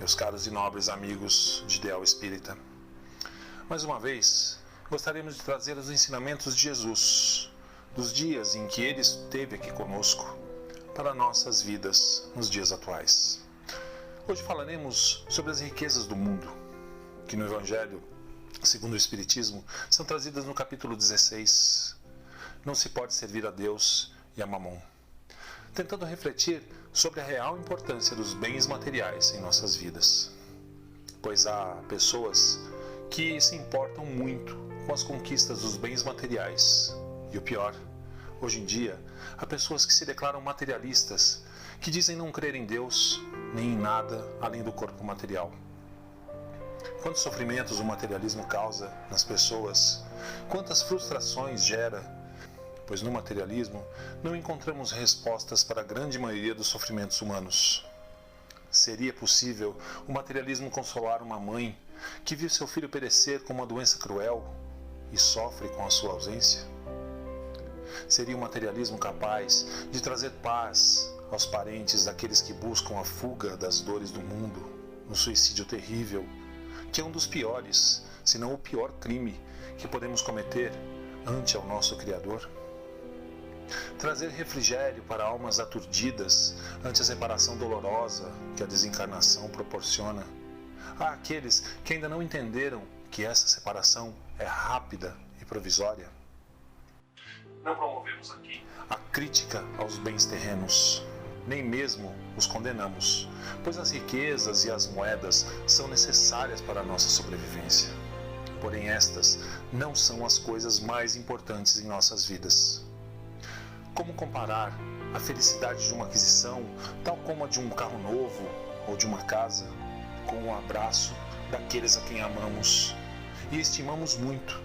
meus caros e nobres amigos de Ideal Espírita. Mais uma vez, gostaríamos de trazer os ensinamentos de Jesus, dos dias em que Ele esteve aqui conosco, para nossas vidas nos dias atuais. Hoje falaremos sobre as riquezas do mundo, que no Evangelho, segundo o Espiritismo, são trazidas no capítulo 16. Não se pode servir a Deus e a Mamon. Tentando refletir sobre a real importância dos bens materiais em nossas vidas. Pois há pessoas que se importam muito com as conquistas dos bens materiais. E o pior, hoje em dia, há pessoas que se declaram materialistas, que dizem não crer em Deus, nem em nada além do corpo material. Quantos sofrimentos o materialismo causa nas pessoas, quantas frustrações gera, pois no materialismo não encontramos respostas para a grande maioria dos sofrimentos humanos. Seria possível o materialismo consolar uma mãe que viu seu filho perecer com uma doença cruel e sofre com a sua ausência? Seria o materialismo capaz de trazer paz aos parentes daqueles que buscam a fuga das dores do mundo, no suicídio terrível, que é um dos piores, se não o pior crime que podemos cometer ante ao nosso Criador? Trazer refrigério para almas aturdidas ante a separação dolorosa que a desencarnação proporciona. Há aqueles que ainda não entenderam que essa separação é rápida e provisória. Não promovemos aqui a crítica aos bens terrenos, nem mesmo os condenamos, pois as riquezas e as moedas são necessárias para a nossa sobrevivência. Porém, estas não são as coisas mais importantes em nossas vidas. Como comparar a felicidade de uma aquisição, tal como a de um carro novo ou de uma casa, com o abraço daqueles a quem amamos e estimamos muito,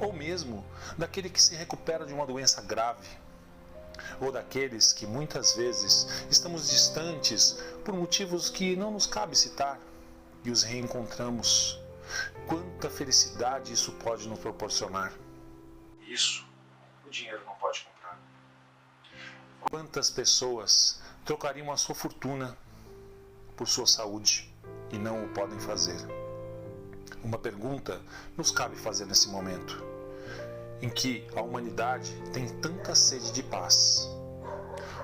ou mesmo daquele que se recupera de uma doença grave, ou daqueles que muitas vezes estamos distantes por motivos que não nos cabe citar e os reencontramos? Quanta felicidade isso pode nos proporcionar! Isso o dinheiro não pode comprar. Quantas pessoas trocariam a sua fortuna por sua saúde e não o podem fazer? Uma pergunta nos cabe fazer nesse momento, em que a humanidade tem tanta sede de paz.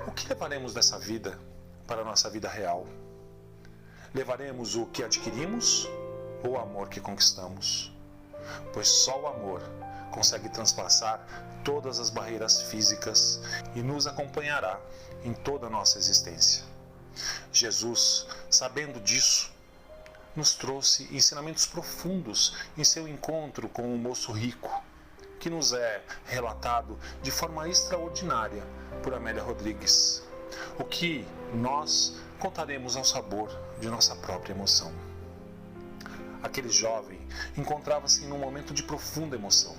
O que levaremos dessa vida para a nossa vida real? Levaremos o que adquirimos ou o amor que conquistamos? Pois só o amor consegue transpassar todas as barreiras físicas e nos acompanhará em toda a nossa existência. Jesus, sabendo disso, nos trouxe ensinamentos profundos em seu encontro com o moço rico, que nos é relatado de forma extraordinária por Amélia Rodrigues, o que nós contaremos ao sabor de nossa própria emoção. Aquele jovem encontrava-se em um momento de profunda emoção.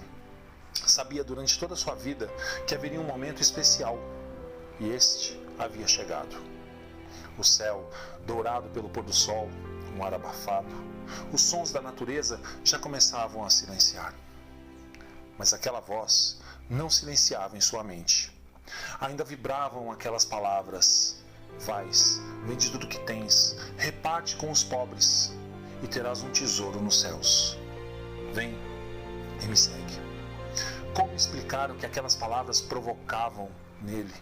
Sabia durante toda a sua vida que haveria um momento especial, e este havia chegado. O céu, dourado pelo pôr do sol, um ar abafado, os sons da natureza já começavam a silenciar. Mas aquela voz não silenciava em sua mente. Ainda vibravam aquelas palavras: vais, vende tudo que tens, reparte com os pobres, e terás um tesouro nos céus. Vem e me segue. Como explicar o que aquelas palavras provocavam nele?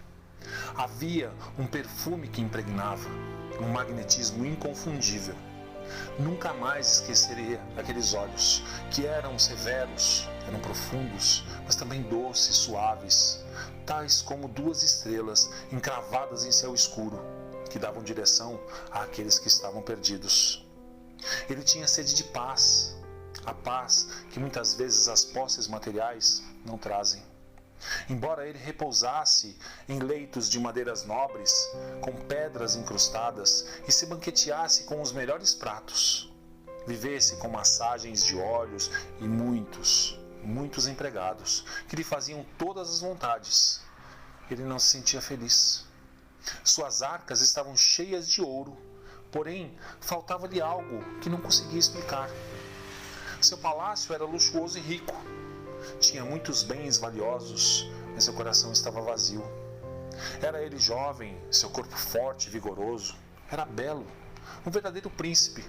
Havia um perfume que impregnava, um magnetismo inconfundível. Nunca mais esqueceria aqueles olhos, que eram severos, eram profundos, mas também doces, suaves, tais como duas estrelas encravadas em céu escuro, que davam direção àqueles que estavam perdidos. Ele tinha sede de paz, a paz que muitas vezes as posses materiais não trazem. Embora ele repousasse em leitos de madeiras nobres, com pedras incrustadas, e se banqueteasse com os melhores pratos, vivesse com massagens de óleos e muitos empregados, que lhe faziam todas as vontades, ele não se sentia feliz. Suas arcas estavam cheias de ouro, porém faltava-lhe algo que não conseguia explicar. Seu palácio era luxuoso e rico. Tinha muitos bens valiosos, mas seu coração estava vazio. Era ele jovem, seu corpo forte e vigoroso. Era belo, um verdadeiro príncipe,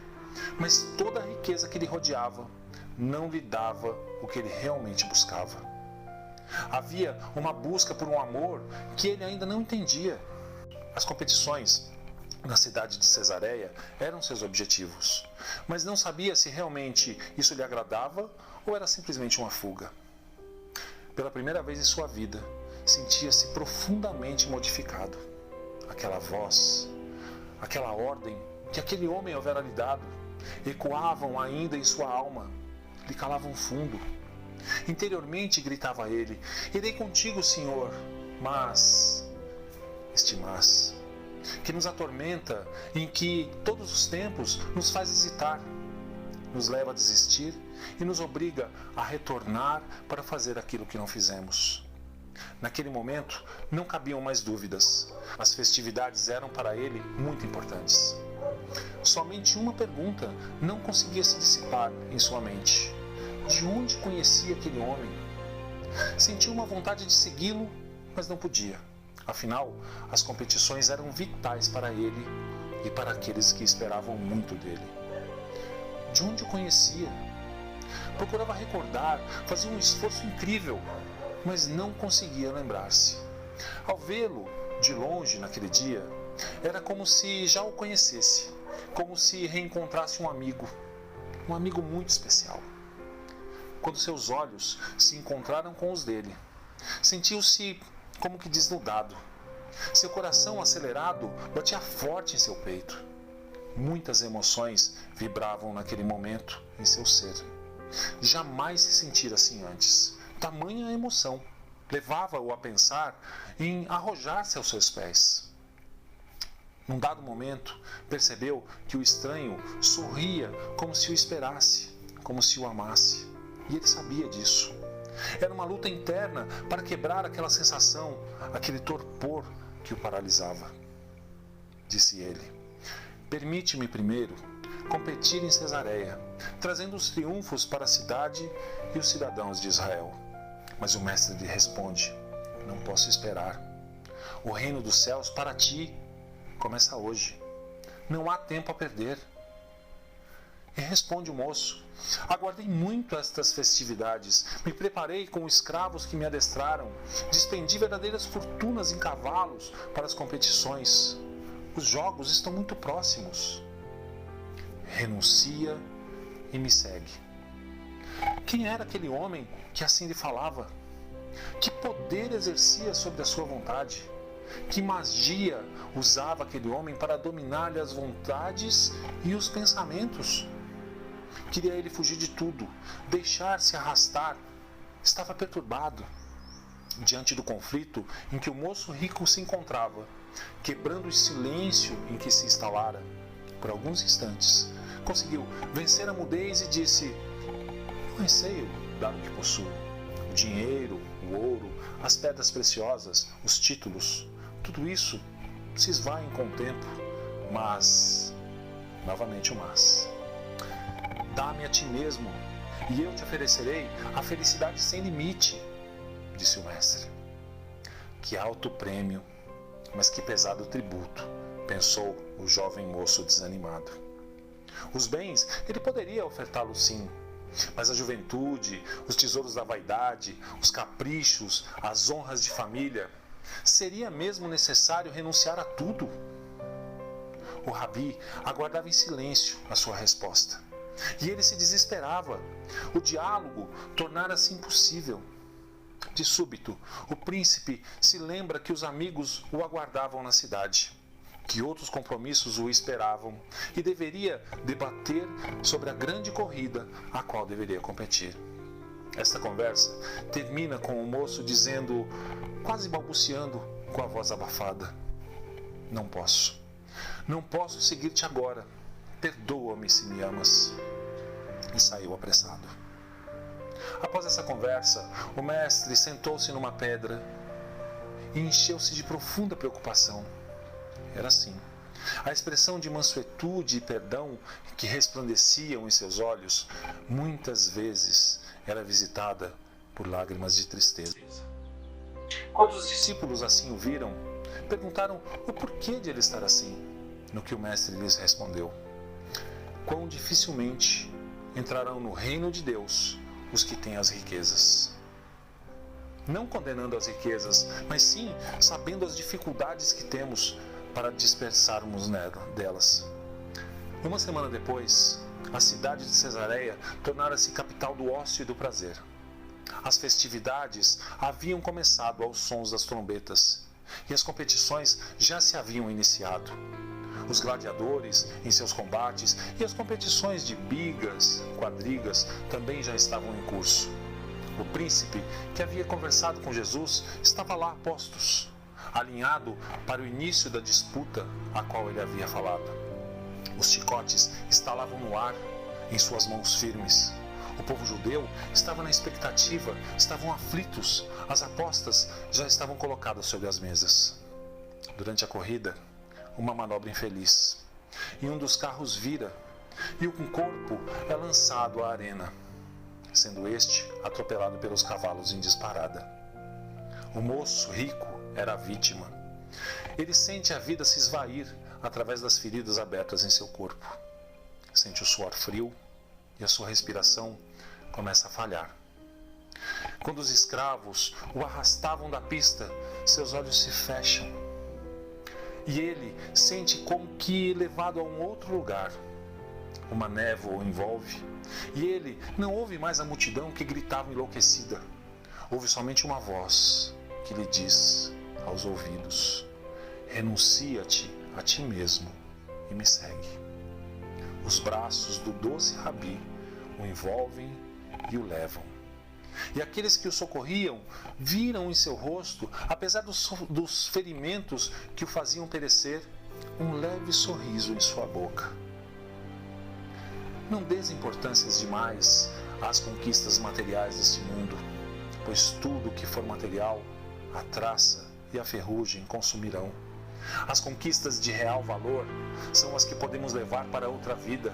mas toda a riqueza que lhe rodeava não lhe dava o que ele realmente buscava. Havia uma busca por um amor que ele ainda não entendia. As competições na cidade de Cesareia eram seus objetivos, mas não sabia se realmente isso lhe agradava ou era simplesmente uma fuga. Pela primeira vez em sua vida, sentia-se profundamente modificado. Aquela voz, aquela ordem que aquele homem houvera lhe dado, ecoavam ainda em sua alma, lhe calavam fundo. Interiormente gritava ele: irei contigo, Senhor, mas... Este mas, que nos atormenta, em que todos os tempos nos faz hesitar, nos leva a desistir e nos obriga a retornar para fazer aquilo que não fizemos. Naquele momento, não cabiam mais dúvidas. As festividades eram para ele muito importantes. Somente uma pergunta não conseguia se dissipar em sua mente: de onde conhecia aquele homem? Sentia uma vontade de segui-lo, mas não podia. Afinal, as competições eram vitais para ele e para aqueles que esperavam muito dele. De onde o conhecia? Procurava recordar, fazia um esforço incrível, mas não conseguia lembrar-se. Ao vê-lo de longe naquele dia, era como se já o conhecesse, como se reencontrasse um amigo muito especial. Quando seus olhos se encontraram com os dele, sentiu-se como que desnudado. Seu coração acelerado batia forte em seu peito. Muitas emoções vibravam naquele momento em seu ser. Jamais se sentira assim antes. Tamanha emoção levava-o a pensar em arrojar-se aos seus pés. Num dado momento, percebeu que o estranho sorria como se o esperasse, como se o amasse. E ele sabia disso. Era uma luta interna para quebrar aquela sensação, aquele torpor que o paralisava. Disse ele: permite-me primeiro competir em Cesareia, trazendo os triunfos para a cidade e os cidadãos de Israel. Mas o mestre lhe responde: não posso esperar. O reino dos céus para ti começa hoje. Não há tempo a perder. E responde o moço: aguardei muito estas festividades, me preparei com escravos que me adestraram, despendi verdadeiras fortunas em cavalos para as competições. Os jogos estão muito próximos. Renuncia e me segue. Quem era aquele homem que assim lhe falava? Que poder exercia sobre a sua vontade? Que magia usava aquele homem para dominar-lhe as vontades e os pensamentos? Queria ele fugir de tudo, deixar-se arrastar. Estava perturbado diante do conflito em que o moço rico se encontrava, quebrando o silêncio em que se instalara. Por alguns instantes, conseguiu vencer a mudez e disse: não receio dar o que possuo. O dinheiro, o ouro, as pedras preciosas, os títulos, tudo isso se esvaem com o tempo, mas, novamente o mas. Dá-me a ti mesmo, e eu te oferecerei a felicidade sem limite, disse o mestre. Que alto prêmio, mas que pesado tributo, pensou o jovem moço desanimado. Os bens ele poderia ofertá-los sim, mas a juventude, os tesouros da vaidade, os caprichos, as honras de família, seria mesmo necessário renunciar a tudo? O rabi aguardava em silêncio a sua resposta. E ele se desesperava. O diálogo tornara-se impossível. De súbito, o príncipe se lembra que os amigos o aguardavam na cidade, que outros compromissos o esperavam e deveria debater sobre a grande corrida a qual deveria competir. Esta conversa termina com o moço dizendo, quase balbuciando com a voz abafada: não posso. Não posso seguir-te agora. Perdoa-me se me amas. E saiu apressado. Após essa conversa, o mestre sentou-se numa pedra e encheu-se de profunda preocupação. Era assim. A expressão de mansuetude e perdão que resplandeciam em seus olhos, muitas vezes era visitada por lágrimas de tristeza. Quando os discípulos assim o viram, perguntaram o porquê de ele estar assim. No que o mestre lhes respondeu: quão dificilmente entrarão no reino de Deus os que têm as riquezas. Não condenando as riquezas, mas sim sabendo as dificuldades que temos para dispersarmos delas. Uma semana depois, a cidade de Cesareia tornara-se capital do ócio e do prazer. As festividades haviam começado aos sons das trombetas, e as competições já se haviam iniciado. Os gladiadores em seus combates e as competições de bigas, quadrigas também já estavam em curso. O príncipe, que havia conversado com Jesus, estava lá a postos, alinhado para o início da disputa a qual ele havia falado. Os chicotes estalavam no ar, em suas mãos firmes. O povo judeu estava na expectativa, estavam aflitos, as apostas já estavam colocadas sobre as mesas. Durante a corrida, uma manobra infeliz, e um dos carros vira, e o corpo é lançado à arena, sendo este atropelado pelos cavalos em disparada. O moço rico era a vítima. Ele sente a vida se esvair através das feridas abertas em seu corpo. Sente o suor frio e a sua respiração começa a falhar. Quando os escravos o arrastavam da pista, seus olhos se fecham. E ele sente como que levado a um outro lugar. Uma névoa o envolve, e ele não ouve mais a multidão que gritava enlouquecida. Ouve somente uma voz que lhe diz aos ouvidos: renuncia-te a ti mesmo e me segue. Os braços do doce Rabi o envolvem e o levam. E aqueles que o socorriam viram em seu rosto, apesar dos ferimentos que o faziam perecer, um leve sorriso em sua boca. Não dês importâncias demais às conquistas materiais deste mundo, pois tudo que for material, a traça e a ferrugem consumirão. As conquistas de real valor são as que podemos levar para outra vida.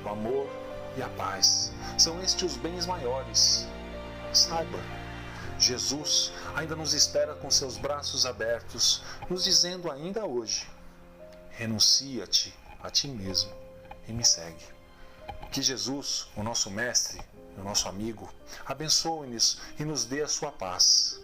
O amor e a paz são estes os bens maiores. Saiba, Jesus ainda nos espera com seus braços abertos, nos dizendo ainda hoje: renuncia-te a ti mesmo e me segue. Que Jesus, o nosso mestre, o nosso amigo, abençoe-nos e nos dê a sua paz.